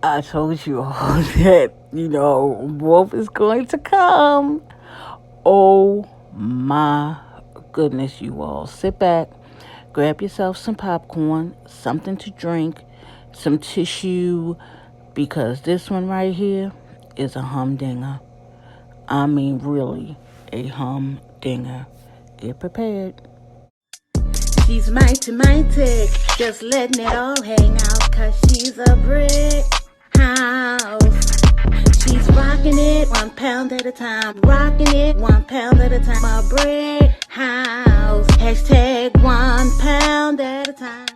I told you all that, wolf is going to come. Oh my goodness, you all. Sit back, grab yourself some popcorn, something to drink, some tissue, because this one right here is a humdinger. I mean, really, a humdinger. Get prepared. She's mighty, mighty, just letting it all hang out, cause she's a brick house. She's rocking it 1 pound at a time, rocking it 1 pound at a time. A brick house, hashtag 1 pound at a time.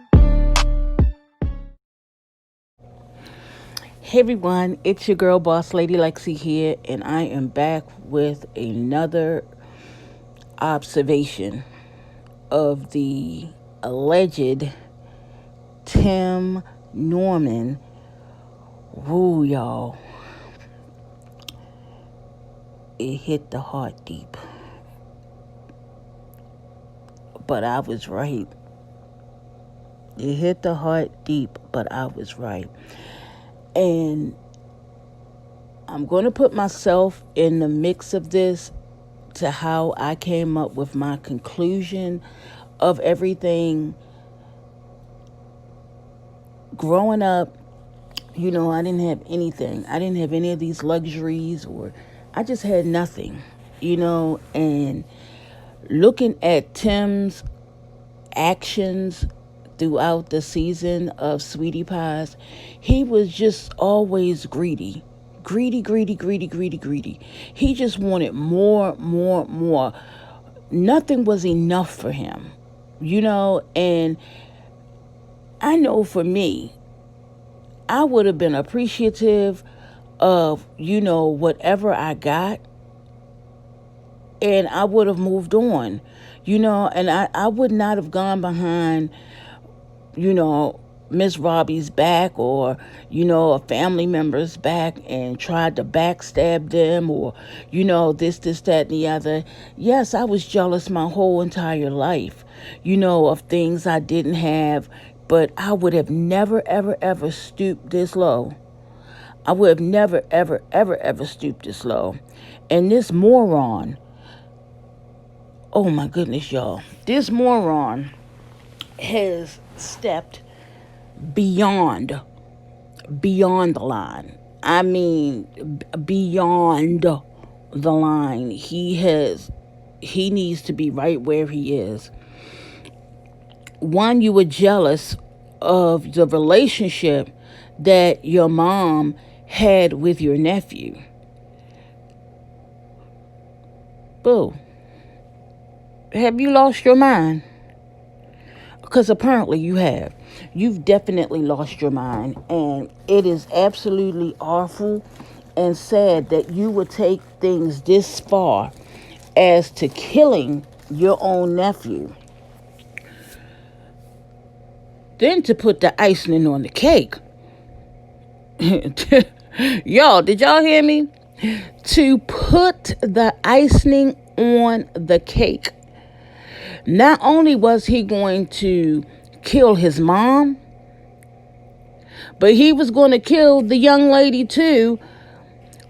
Hey everyone, it's your girl boss lady Lexi here, and I am back with another observation of the alleged Tim Norman. Woo, y'all. It hit the heart deep. But I was right. It hit the heart deep, but I was right. And I'm going to put myself in the mix of this to how I came up with my conclusion of everything. Growing up, I didn't have anything. I didn't have any of these luxuries, or I just had nothing, and looking at Tim's actions throughout the season of Sweetie Pies, he was just always greedy. Greedy, greedy, greedy, greedy, greedy. He just wanted more, more, more. Nothing was enough for him, and I know for me, I would have been appreciative of, whatever I got, and I would have moved on, and I would not have gone behind, Miss Robbie's back, or, a family member's back, and tried to backstab them, or, this, that, and the other. Yes, I was jealous my whole entire life, of things I didn't have, but I would have never, ever, ever stooped this low. I would have never, ever, ever, ever stooped this low. And this moron, oh my goodness, y'all, this moron has stepped beyond the line. I mean, beyond the line. He needs to be right where he is. One, you were jealous of the relationship that your mom had with your nephew. Boo. Have you lost your mind? Because apparently you have. You've definitely lost your mind. And it is absolutely awful and sad that you would take things this far as to killing your own nephew. Then to put the icing on the cake. Y'all, did y'all hear me? To put the icing on the cake. Not only was he going to kill his mom, but he was going to kill the young lady too,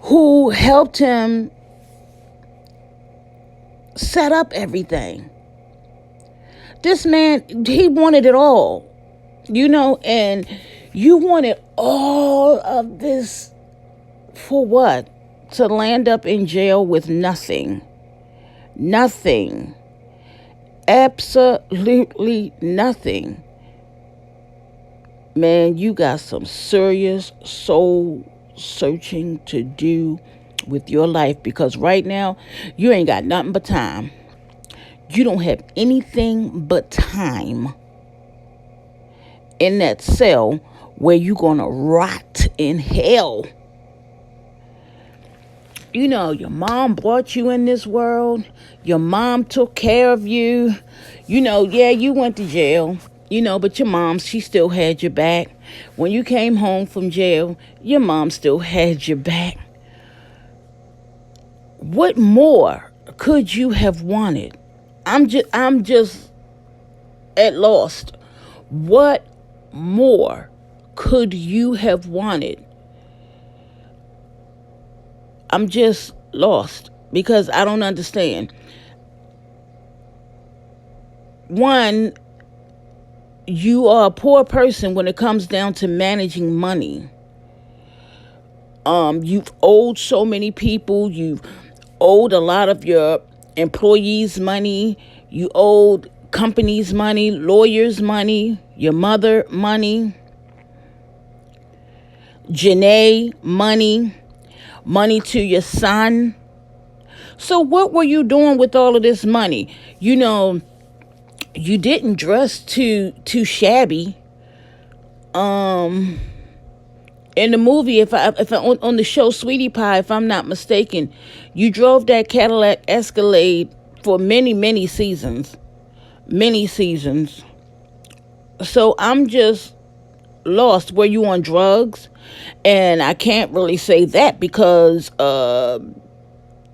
who helped him set up everything. This man, he wanted it all. And you wanted all of this for what? To land up in jail with nothing. Nothing. Absolutely nothing. Man, you got some serious soul searching to do with your life, because right now you ain't got nothing but time. You don't have anything but time in that cell where you're gonna rot in hell. Your mom brought you in this world. Your mom took care of you. Yeah, you went to jail, but your mom, she still had your back. When you came home from jail, your mom still had your back. What more could you have wanted? I'm just at lost. What more could you have wanted I'm just lost because I don't understand. One, you are a poor person when it comes down to managing money. You've owed so many people. You've owed a lot of your employees money. You owed companies money, lawyers money, your mother money, Janae money, money to your son. So what were you doing with all of this money? You didn't dress too shabby. In the movie, if I on the show Sweetie Pie, if I'm not mistaken, you drove that Cadillac Escalade for many seasons, many seasons. So I'm just lost. Were you on drugs? And I can't really say that because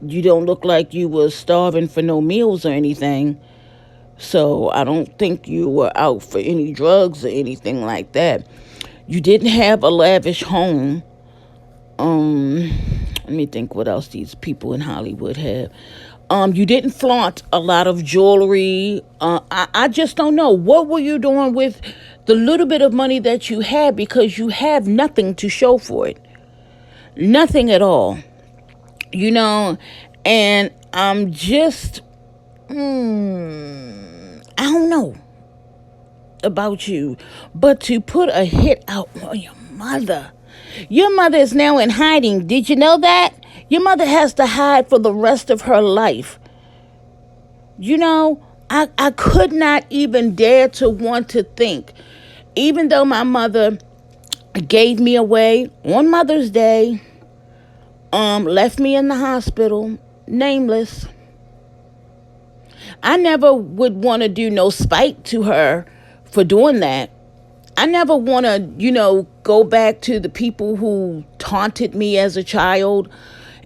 you don't look like you were starving for no meals or anything. So I don't think you were out for any drugs or anything like that. You didn't have a lavish home. Let me think what else these people in Hollywood have. You didn't flaunt a lot of jewelry. I just don't know. What were you doing with the little bit of money that you had, because you have nothing to show for it? Nothing at all. You know, and I'm just, I don't know about you, but to put a hit out on your mother is now in hiding. Did you know that? Your mother has to hide for the rest of her life. I could not even dare to want to think, even though my mother gave me away on Mother's Day, left me in the hospital, nameless. I never would want to do no spite to her for doing that. I never want to, go back to the people who taunted me as a child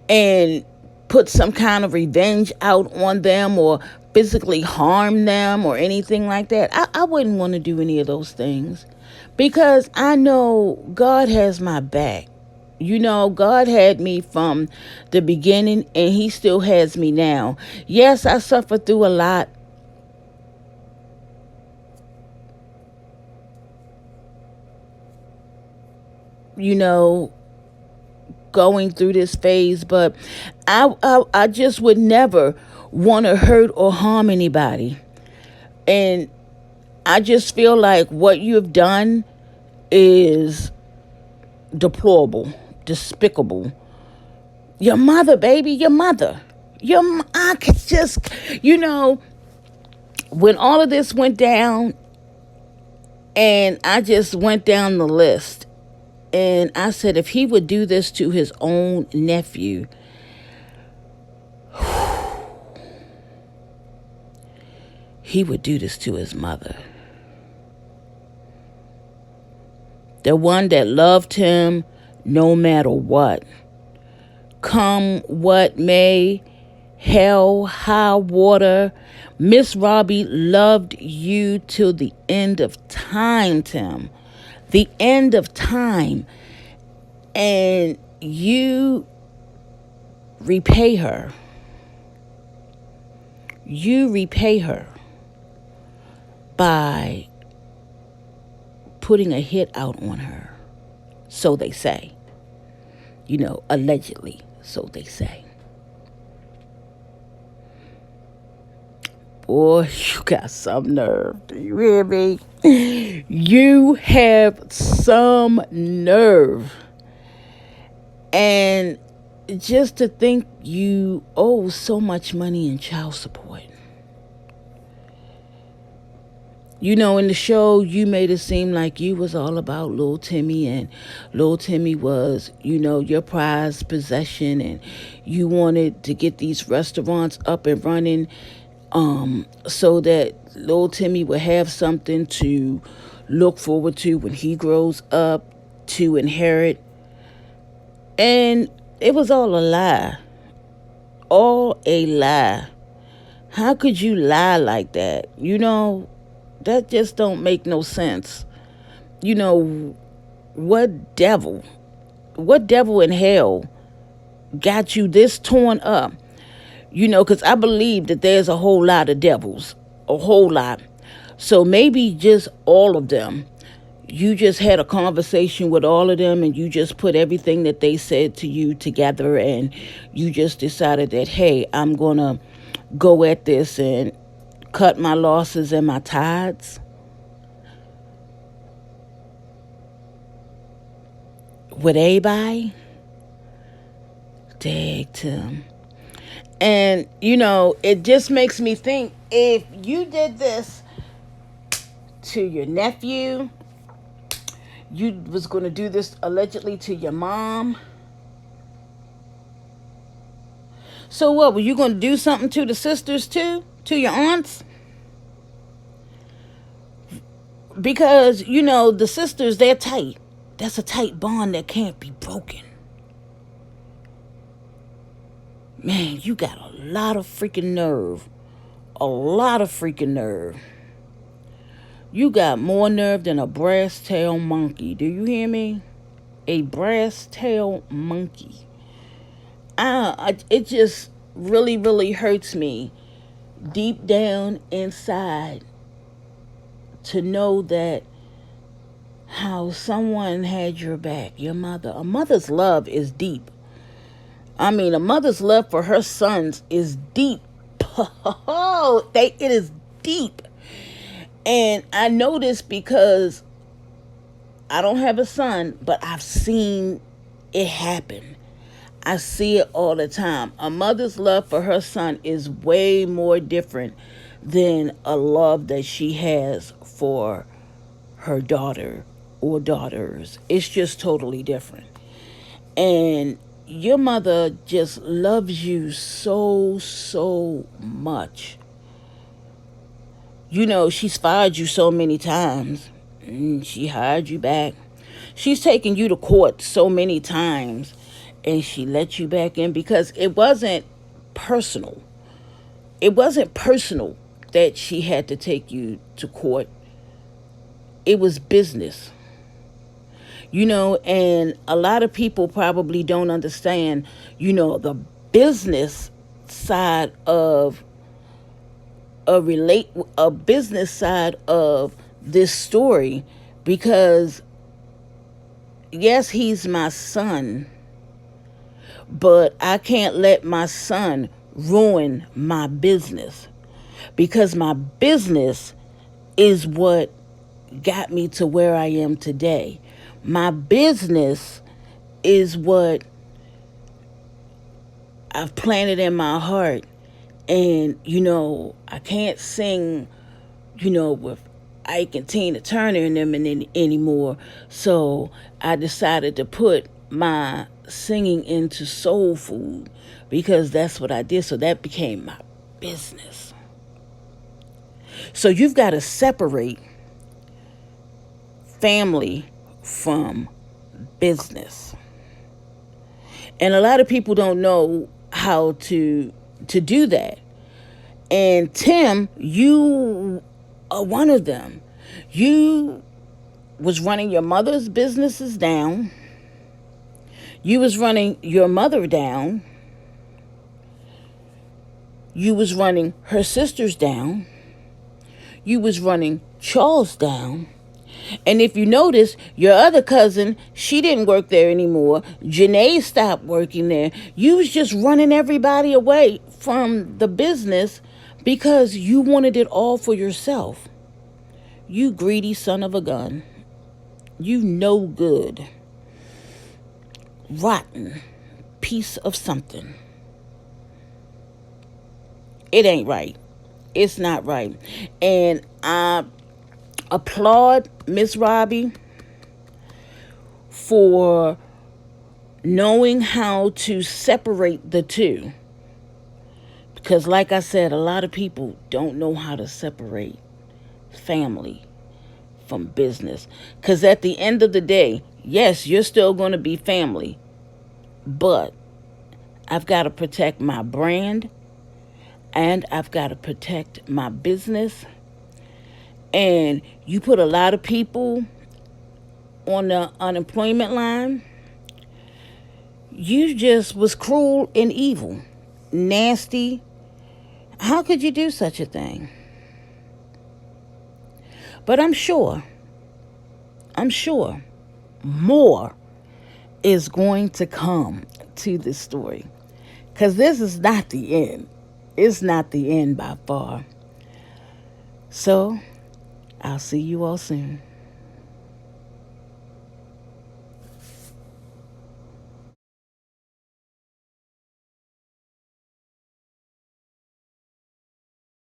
and put some kind of revenge out on them or physically harm them or anything like that. I wouldn't want to do any of those things because I know God has my back. God had me from the beginning and he still has me now. Yes, I suffered through a lot. Going through this phase, but I just would never want to hurt or harm anybody. And I just feel like what you've done is deplorable, despicable. Your mother, baby, your mother. I could just, when all of this went down and I just went down the list and I said, if he would do this to his own nephew, he would do this to his mother. The one that loved him no matter what. Come what may, hell, high water. Miss Robbie loved you till the end of time, Tim. The end of time. And you repay her. You repay her by putting a hit out on her. So they say. Allegedly. So they say. Boy, you got some nerve. Do you hear me? You have some nerve. And just to think you owe so much money in child support. In the show, you made it seem like you was all about little Timmy, and little Timmy was, your prized possession, and you wanted to get these restaurants up and running, so that little Timmy would have something to look forward to when he grows up to inherit. And it was all a lie. All a lie. How could you lie like that? That just don't make no sense. What devil in hell got you this torn up. Because I believe that there's a whole lot of devils, a whole lot. So maybe just all of them. You just had a conversation with all of them and you just put everything that they said to you together and you just decided that, hey, I'm going to go at this and cut my losses and my tithes. With everybody. Dag Tim. And, it just makes me think, if you did this to your nephew, you was going to do this allegedly to your mom. So what, were you going to do something to the sisters too? To your aunts? Because, the sisters, they're tight. That's a tight bond that can't be broken. Man, you got a lot of freaking nerve. A lot of freaking nerve. You got more nerve than a brass tail monkey. Do you hear me? A brass tail monkey. It just really, really hurts me deep down inside to know that how someone had your back, your mother. A mother's love is deep. I mean, a mother's love for her sons is deep. It is deep. And I know this because I don't have a son, but I've seen it happen. I see it all the time. A mother's love for her son is way more different than a love that she has for her daughter or daughters. It's just totally different. And your mother just loves you so, so much. She's fired you so many times. And she hired you back. She's taken you to court so many times. And she let you back in because it wasn't personal. It wasn't personal that she had to take you to court. It was business. And a lot of people probably don't understand, the business side of a business side of this story, because yes, he's my son, but I can't let my son ruin my business, because my business is what got me to where I am today. My business is what I've planted in my heart. And, I can't sing, with Ike and Tina Turner and them anymore. So I decided to put my singing into soul food, because that's what I did. So that became my business. So you've got to separate family from business. And a lot of people don't know how to do that. And Tim, you are one of them. You was running your mother's businesses down. You was running your mother down. You was running her sisters down. You was running Charles down. And if you notice, your other cousin, she didn't work there anymore. Janae stopped working there. You was just running everybody away from the business because you wanted it all for yourself. You greedy son of a gun. You no good. Rotten piece of something. It ain't right. It's not right. And I applaud Miss Robbie for knowing how to separate the two. Because like I said, a lot of people don't know how to separate family from business. Because at the end of the day, yes, you're still going to be family. But I've got to protect my brand. And I've got to protect my business. And you put a lot of people on the unemployment line. You just was cruel and evil, nasty. How could you do such a thing? But I'm sure more is going to come to this story. Because this is not the end. It's not the end by far. So, I'll see you all soon.